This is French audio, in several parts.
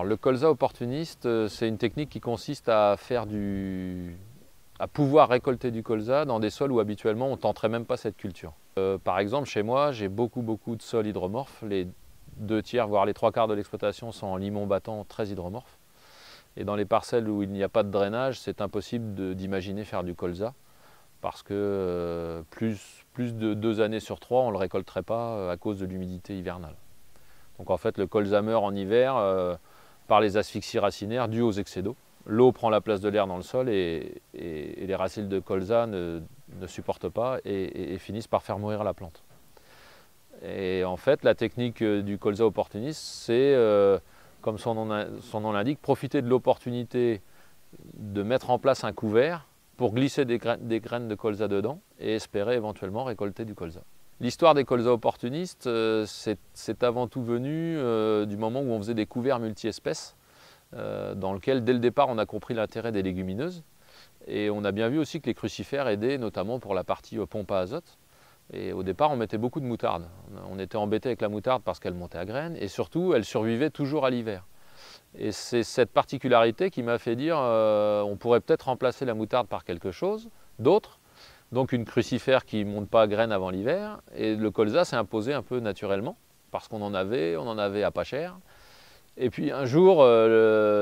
Alors le colza opportuniste, c'est une technique qui consiste à pouvoir récolter du colza dans des sols où habituellement on ne tenterait même pas cette culture. Par exemple, chez moi, j'ai beaucoup de sols hydromorphes. Les 2/3, voire les 3/4 de l'exploitation sont en limon battant très hydromorphes. Et dans les parcelles où il n'y a pas de drainage, c'est impossible d'imaginer faire du colza parce que plus de 2 années sur 3, on ne le récolterait pas à cause de l'humidité hivernale. Donc en fait, le colza meurt en hiver par les asphyxies racinaires dues aux excès d'eau. L'eau prend la place de l'air dans le sol et les racines de colza ne supportent pas et finissent par faire mourir la plante. Et en fait, la technique du colza opportuniste, c'est, comme son nom l'indique, profiter de l'opportunité de mettre en place un couvert pour glisser des graines de colza dedans et espérer éventuellement récolter du colza. L'histoire des colza opportunistes, c'est avant tout venu du moment où on faisait des couverts multi-espèces, dans lequel dès le départ on a compris l'intérêt des légumineuses. Et on a bien vu aussi que les crucifères aidaient notamment pour la partie pompe à azote. Et au départ on mettait beaucoup de moutarde. On était embêté avec la moutarde parce qu'elle montait à graines et surtout elle survivait toujours à l'hiver. Et c'est cette particularité qui m'a fait dire on pourrait peut-être remplacer la moutarde par quelque chose d'autre. Donc une crucifère qui ne monte pas à graines avant l'hiver. Et le colza s'est imposé un peu naturellement, parce qu'on en avait à pas cher. Et puis un jour,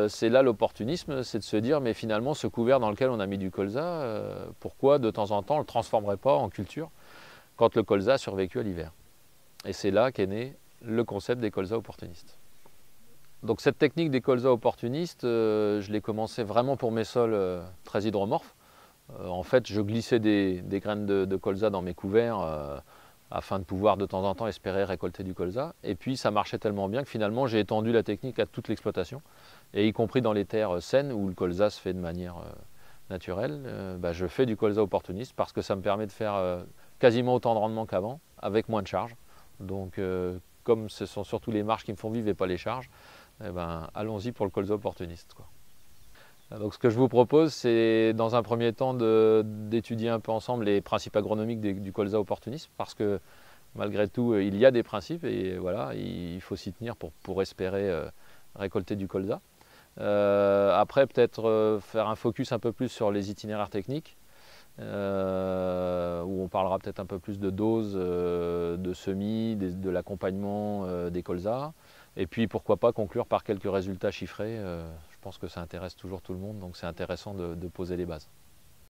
c'est là l'opportunisme, c'est de se dire, mais finalement ce couvert dans lequel on a mis du colza, pourquoi de temps en temps on ne le transformerait pas en culture quand le colza a survécu à l'hiver. Et c'est là qu'est né le concept des colza opportunistes. Donc cette technique des colza opportunistes, je l'ai commencé vraiment pour mes sols très hydromorphes. En fait, je glissais des graines de colza dans mes couverts afin de pouvoir de temps en temps espérer récolter du colza. Et puis ça marchait tellement bien que finalement j'ai étendu la technique à toute l'exploitation. Et y compris dans les terres saines où le colza se fait de manière naturelle, je fais du colza opportuniste parce que ça me permet de faire quasiment autant de rendement qu'avant avec moins de charges. Donc comme ce sont surtout les marges qui me font vivre et pas les charges, allons-y pour le colza opportuniste, quoi. Donc ce que je vous propose, c'est dans un premier temps d'étudier un peu ensemble les principes agronomiques du colza opportuniste, parce que malgré tout, il y a des principes et voilà, il faut s'y tenir pour espérer récolter du colza. Après, peut-être faire un focus un peu plus sur les itinéraires techniques, où on parlera peut-être un peu plus de doses, de semis, de l'accompagnement des colzas. Et puis pourquoi pas conclure par quelques résultats chiffrés. Je pense que ça intéresse toujours tout le monde, donc c'est intéressant de poser les bases.